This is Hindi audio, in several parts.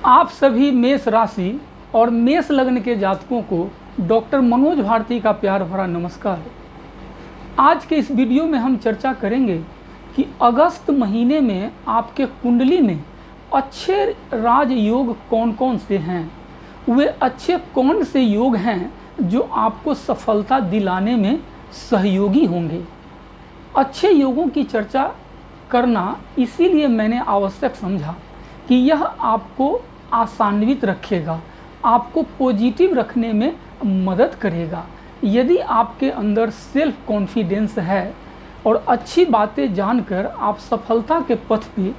आप सभी मेष राशि और मेष लग्न के जातकों को डॉक्टर मनोज भारती का प्यार भरा नमस्कार। आज के इस वीडियो में हम चर्चा करेंगे कि अगस्त महीने में आपके कुंडली में अच्छे राजयोग कौन कौन से हैं, वे अच्छे कौन से योग हैं जो आपको सफलता दिलाने में सहयोगी होंगे। अच्छे योगों की चर्चा करना इसीलिए मैंने आवश्यक समझा कि यह आपको आशान्वित रखेगा, आपको पॉजिटिव रखने में मदद करेगा। यदि आपके अंदर सेल्फ कॉन्फिडेंस है और अच्छी बातें जानकर आप सफलता के पथ पे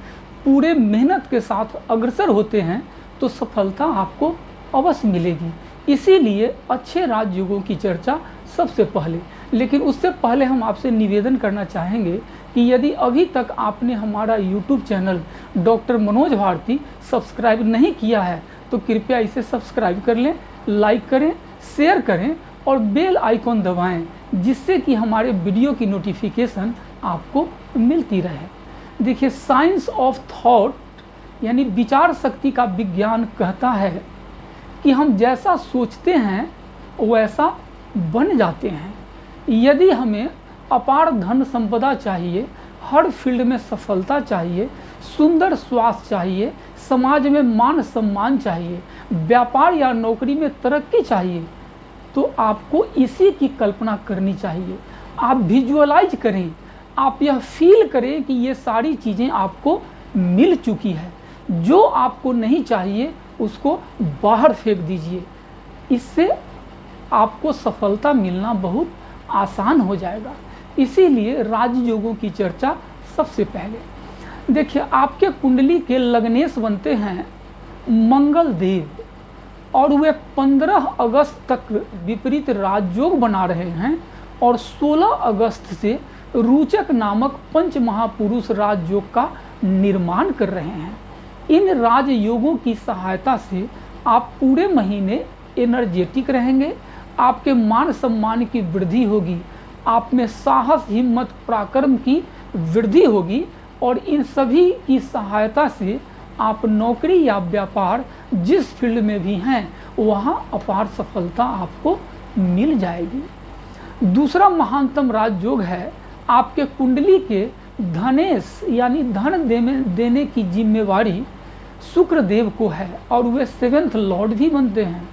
पूरे मेहनत के साथ अग्रसर होते हैं तो सफलता आपको अवश्य मिलेगी। इसीलिए अच्छे राजयोगों की चर्चा सबसे पहले। लेकिन उससे पहले हम आपसे निवेदन करना चाहेंगे कि यदि अभी तक आपने हमारा YouTube channel doctor Manoj Bharti subscribe नहीं किया है तो कृपया इसे सब्सक्राइब कर लें, लाइक करें, शेयर करें और बेल आइकॉन दबाएं, जिससे कि हमारे वीडियो की नोटिफिकेशन आपको मिलती रहे। देखिए, साइंस ऑफ थॉट यानी विचार शक्ति का विज्ञान कहता है कि हम जैसा सोचते हैं वैसा बन जाते हैं। यदि हमें अपार धन संपदा चाहिए, हर फील्ड में सफलता चाहिए, सुंदर स्वास्थ्य चाहिए, समाज में मान सम्मान चाहिए, व्यापार या नौकरी में तरक्की चाहिए, तो आपको इसी की कल्पना करनी चाहिए। आप विजुअलाइज करें, आप यह फील करें कि ये सारी चीज़ें आपको मिल चुकी है। जो आपको नहीं चाहिए उसको बाहर फेंक दीजिए। इससे आपको सफलता मिलना बहुत आसान हो जाएगा। इसीलिए राजयोगों की चर्चा सबसे पहले। देखिए, आपके कुंडली के लग्नेश बनते हैं मंगल देव और वे 15 अगस्त तक विपरीत राजयोग बना रहे हैं और 16 अगस्त से रोचक नामक पंच महापुरुष राजयोग का निर्माण कर रहे हैं। इन राजयोगों की सहायता से आप पूरे महीने एनर्जेटिक रहेंगे, आपके मान सम्मान की वृद्धि होगी, आप में साहस, हिम्मत, पराक्रम की वृद्धि होगी और इन सभी की सहायता से आप नौकरी या व्यापार जिस फील्ड में भी हैं वहाँ अपार सफलता आपको मिल जाएगी। दूसरा महानतम राजयोग है आपके कुंडली के धनेश यानी धन देने की जिम्मेवारी शुक्र देव को है और वे 7th लॉर्ड भी बनते हैं।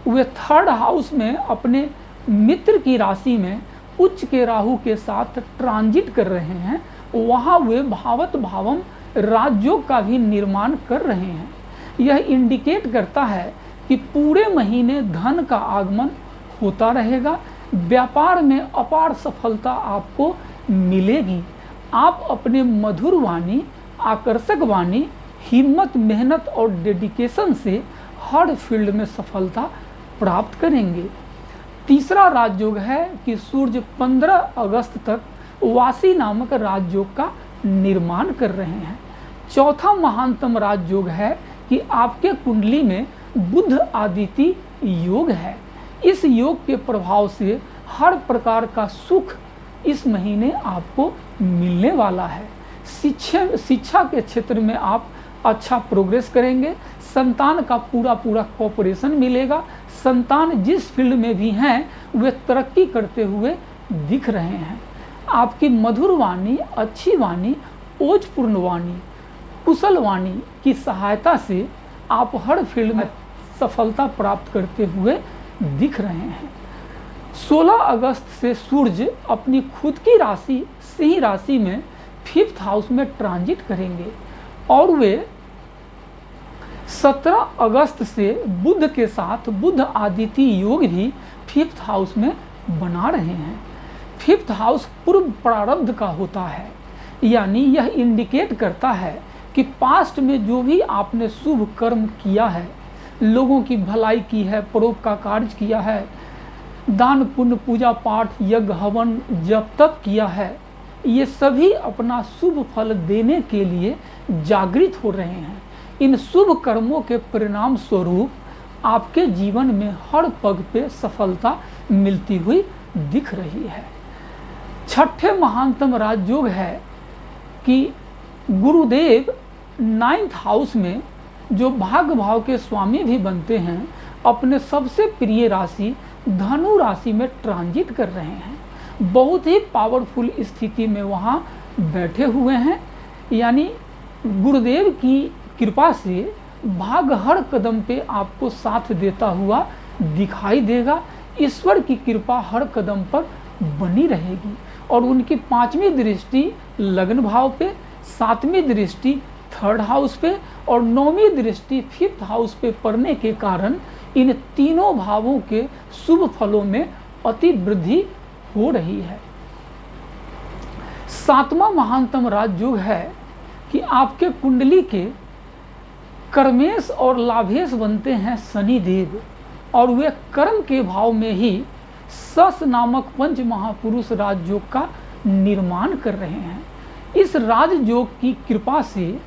वे 3rd हाउस में अपने मित्र की राशि में उच्च के राहु के साथ ट्रांजिट कर रहे हैं। वहाँ वे भावत भावम राजयोग का भी निर्माण कर रहे हैं। यह इंडिकेट करता है कि पूरे महीने धन का आगमन होता रहेगा, व्यापार में अपार सफलता आपको मिलेगी। आप अपने मधुर वाणी, आकर्षक वाणी, हिम्मत, मेहनत और डेडिकेशन से हर फील्ड में सफलता प्राप्त करेंगे। तीसरा राजयोग है कि सूर्य 15 अगस्त तक वासी नामक राजयोग का निर्माण कर रहे हैं। चौथा महानतम राजयोग है कि आपके कुंडली में बुध आदित्य योग है। इस योग के प्रभाव से हर प्रकार का सुख इस महीने आपको मिलने वाला है। शिक्षा के क्षेत्र में आप अच्छा प्रोग्रेस करेंगे, संतान का पूरा कोऑपरेशन मिलेगा। संतान जिस फील्ड में भी हैं वे तरक्की करते हुए दिख रहे हैं। आपकी मधुर वाणी, अच्छी वाणी, ओजपूर्ण वाणी, कुशल वाणी की सहायता से आप हर फील्ड में सफलता प्राप्त करते हुए दिख रहे हैं। 16 अगस्त से सूर्य अपनी खुद की राशि सिंह राशि में 5th हाउस में ट्रांजिट करेंगे और वे 17 अगस्त से बुध के साथ बुध आदित्य योग भी 5th हाउस में बना रहे हैं। 5th हाउस पूर्व प्रारब्ध का होता है, यानी यह इंडिकेट करता है कि पास्ट में जो भी आपने शुभ कर्म किया है, लोगों की भलाई की है, परोपकार का कार्य किया है, दान पुण्य, पूजा पाठ, यज्ञ हवन जब तक किया है, ये सभी अपना शुभ फल देने के लिए जागृत हो रहे हैं। इन शुभ कर्मों के परिणाम स्वरूप आपके जीवन में हर पग पे सफलता मिलती हुई दिख रही है। छठे महानतम राजयोग है कि गुरुदेव 9th हाउस में जो भाग्य भाव के स्वामी भी बनते हैं, अपने सबसे प्रिय राशि धनु राशि में ट्रांजिट कर रहे हैं। बहुत ही पावरफुल स्थिति में वहाँ बैठे हुए हैं। यानी गुरुदेव की कृपा से भाग्य हर कदम पे आपको साथ देता हुआ दिखाई देगा। ईश्वर की कृपा हर कदम पर बनी रहेगी और उनकी 5वीं दृष्टि लग्न भाव पे, 7वीं दृष्टि 3rd हाउस पे और 9वीं दृष्टि 5th हाउस पे पड़ने के कारण इन तीनों भावों के शुभ फलों में अति वृद्धि हो रही है। 7वां महानतम राजयोग है कि आपके कुंडली के कर्मेश और लाभेश बनते हैं शनि देव, और वे कर्म के भाव में ही सस नामक पंच महापुरुष राजयोग का निर्माण कर रहे हैं। इस राजयोग की कृपा से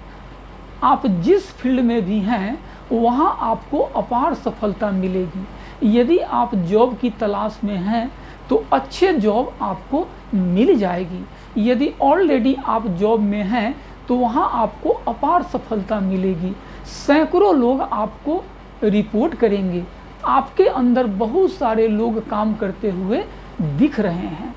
आप जिस फील्ड में भी हैं वहाँ आपको अपार सफलता मिलेगी। यदि आप जॉब की तलाश में हैं तो अच्छे जॉब आपको मिल जाएगी। यदि ऑलरेडी आप जॉब में हैं तो वहाँ आपको अपार सफलता मिलेगी। सैकड़ों लोग आपको रिपोर्ट करेंगे। आपके अंदर बहुत सारे लोग काम करते हुए दिख रहे हैं।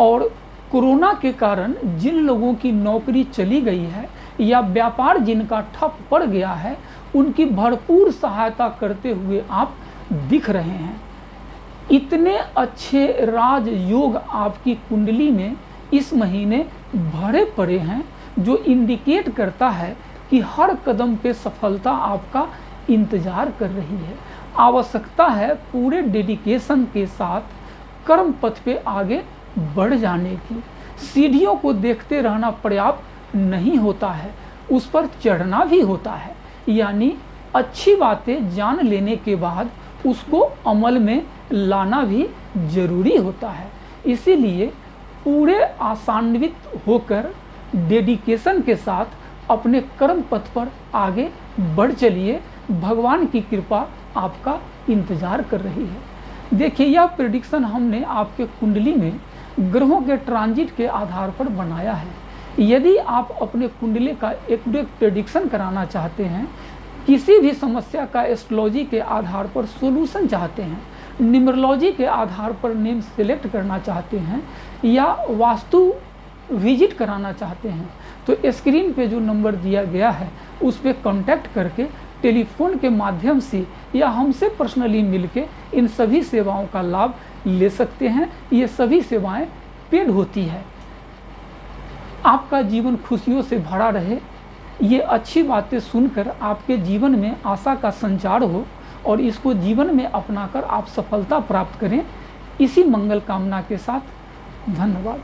और कोरोना के कारण जिन लोगों की नौकरी चली गई है या व्यापार जिनका ठप पड़ गया है, उनकी भरपूर सहायता करते हुए आप दिख रहे हैं। इतने अच्छे राजयोग आपकी कुंडली में इस महीने भरे पड़े हैं, जो इंडिकेट करता है कि हर कदम पे सफलता आपका इंतजार कर रही है। आवश्यकता है पूरे डेडिकेशन के साथ कर्म पथ पे आगे बढ़ जाने की। सीढ़ियों को देखते रहना पर्याप्त नहीं होता है, उस पर चढ़ना भी होता है। यानी अच्छी बातें जान लेने के बाद उसको अमल में लाना भी जरूरी होता है। इसीलिए पूरे आशान्वित होकर डेडिकेशन के साथ अपने कर्म पथ पर आगे बढ़ चलिए। भगवान की कृपा आपका इंतजार कर रही है। देखिए, यह प्रेडिक्शन हमने आपके कुंडली में ग्रहों के ट्रांजिट के आधार पर बनाया है। यदि आप अपने कुंडली का एक्यूरेट प्रेडिक्शन कराना चाहते हैं, किसी भी समस्या का एस्ट्रोलॉजी के आधार पर सॉल्यूशन चाहते हैं, न्यूमरोलॉजी के आधार पर नेम सेलेक्ट करना चाहते हैं या वास्तु विजिट कराना चाहते हैं, तो स्क्रीन पे जो नंबर दिया गया है उस पर कॉन्टैक्ट करके टेलीफोन के माध्यम से या हमसे पर्सनली मिलके इन सभी सेवाओं का लाभ ले सकते हैं। ये सभी सेवाएं पेड होती है। आपका जीवन खुशियों से भरा रहे, ये अच्छी बातें सुनकर आपके जीवन में आशा का संचार हो और इसको जीवन में अपनाकर आप सफलता प्राप्त करें। इसी मंगल कामना के साथ धन्यवाद।